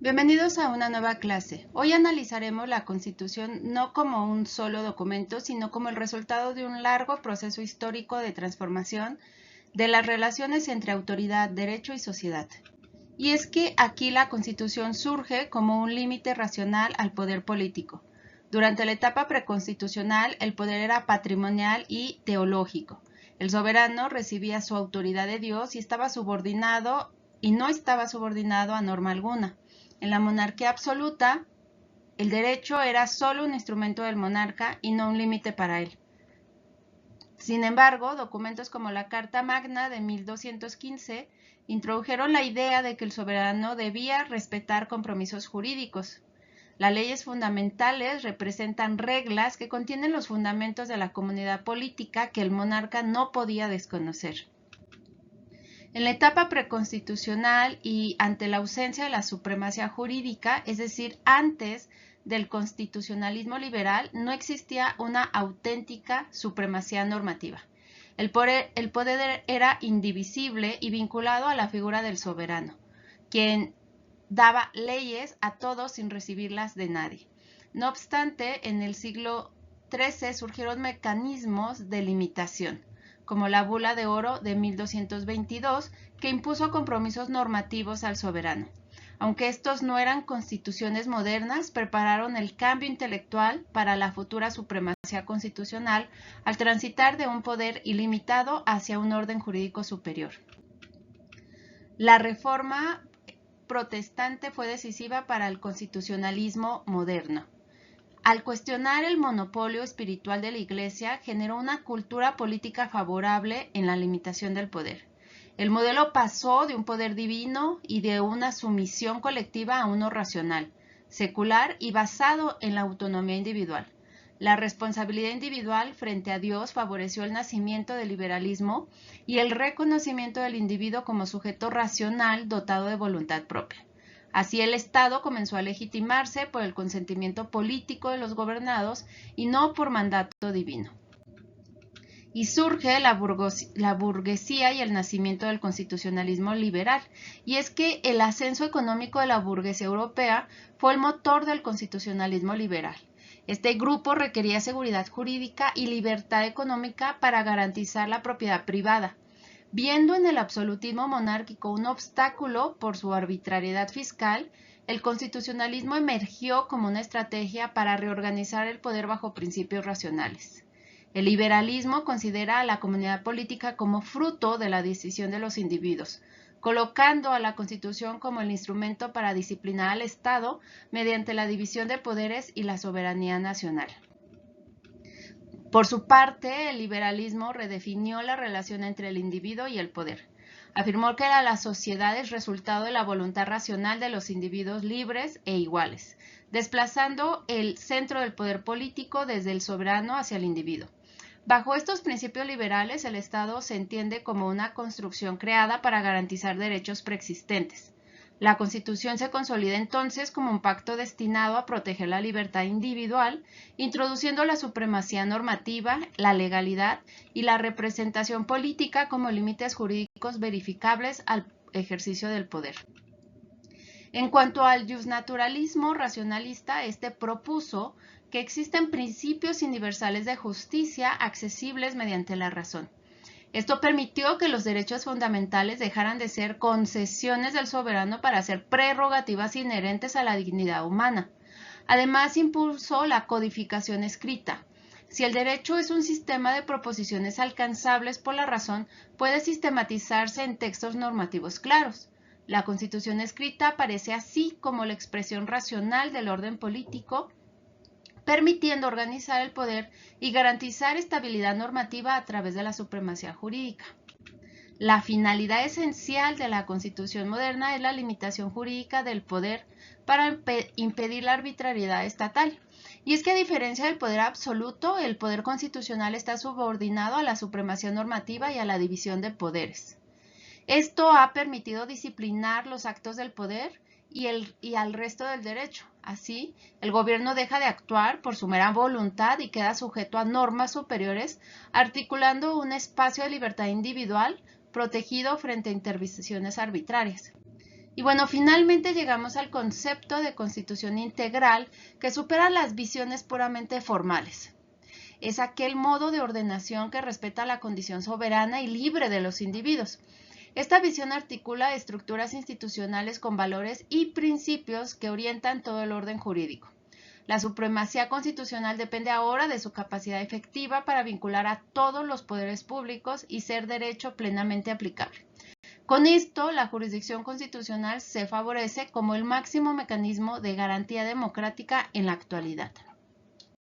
Bienvenidos a una nueva clase. Hoy analizaremos la Constitución no como un solo documento, sino como el resultado de un largo proceso histórico de transformación de las relaciones entre autoridad, derecho y sociedad. Y es que aquí la Constitución surge como un límite racional al poder político. Durante la etapa preconstitucional, el poder era patrimonial y teológico. El soberano recibía su autoridad de Dios y no estaba subordinado a norma alguna. En la monarquía absoluta, el derecho era solo un instrumento del monarca y no un límite para él. Sin embargo, documentos como la Carta Magna de 1215 introdujeron la idea de que el soberano debía respetar compromisos jurídicos. Las leyes fundamentales representan reglas que contienen los fundamentos de la comunidad política que el monarca no podía desconocer. En la etapa preconstitucional y ante la ausencia de la supremacía jurídica, es decir, antes del constitucionalismo liberal, no existía una auténtica supremacía normativa. El poder era indivisible y vinculado a la figura del soberano, quien daba leyes a todos sin recibirlas de nadie. No obstante, en el siglo XIII surgieron mecanismos de limitación, como la Bula de Oro de 1222, que impuso compromisos normativos al soberano. Aunque estos no eran constituciones modernas, prepararon el cambio intelectual para la futura supremacía constitucional al transitar de un poder ilimitado hacia un orden jurídico superior. La reforma protestante fue decisiva para el constitucionalismo moderno. Al cuestionar el monopolio espiritual de la Iglesia, generó una cultura política favorable en la limitación del poder. El modelo pasó de un poder divino y de una sumisión colectiva a uno racional, secular y basado en la autonomía individual. La responsabilidad individual frente a Dios favoreció el nacimiento del liberalismo y el reconocimiento del individuo como sujeto racional dotado de voluntad propia. Así el Estado comenzó a legitimarse por el consentimiento político de los gobernados y no por mandato divino. Y surge la burguesía y el nacimiento del constitucionalismo liberal. Y es que el ascenso económico de la burguesía europea fue el motor del constitucionalismo liberal. Este grupo requería seguridad jurídica y libertad económica para garantizar la propiedad privada. Viendo en el absolutismo monárquico un obstáculo por su arbitrariedad fiscal, el constitucionalismo emergió como una estrategia para reorganizar el poder bajo principios racionales. El liberalismo considera a la comunidad política como fruto de la decisión de los individuos, colocando a la Constitución como el instrumento para disciplinar al Estado mediante la división de poderes y la soberanía nacional. Por su parte, el liberalismo redefinió la relación entre el individuo y el poder. Afirmó que la sociedad es resultado de la voluntad racional de los individuos libres e iguales, desplazando el centro del poder político desde el soberano hacia el individuo. Bajo estos principios liberales, el Estado se entiende como una construcción creada para garantizar derechos preexistentes. La Constitución se consolida entonces como un pacto destinado a proteger la libertad individual, introduciendo la supremacía normativa, la legalidad y la representación política como límites jurídicos verificables al ejercicio del poder. En cuanto al justnaturalismo racionalista, este propuso que existen principios universales de justicia accesibles mediante la razón. Esto permitió que los derechos fundamentales dejaran de ser concesiones del soberano para ser prerrogativas inherentes a la dignidad humana. Además, impulsó la codificación escrita. Si el derecho es un sistema de proposiciones alcanzables por la razón, puede sistematizarse en textos normativos claros. La Constitución escrita aparece así como la expresión racional del orden político, permitiendo organizar el poder y garantizar estabilidad normativa a través de la supremacía jurídica. La finalidad esencial de la Constitución moderna es la limitación jurídica del poder para impedir la arbitrariedad estatal. Y es que a diferencia del poder absoluto, el poder constitucional está subordinado a la supremacía normativa y a la división de poderes. Esto ha permitido disciplinar los actos del poder y al resto del derecho. Así, el gobierno deja de actuar por su mera voluntad y queda sujeto a normas superiores, articulando un espacio de libertad individual protegido frente a intervenciones arbitrarias. Y bueno, finalmente llegamos al concepto de constitución integral que supera las visiones puramente formales. Es aquel modo de ordenación que respeta la condición soberana y libre de los individuos. Esta visión articula estructuras institucionales con valores y principios que orientan todo el orden jurídico. La supremacía constitucional depende ahora de su capacidad efectiva para vincular a todos los poderes públicos y ser derecho plenamente aplicable. Con esto, la jurisdicción constitucional se favorece como el máximo mecanismo de garantía democrática en la actualidad.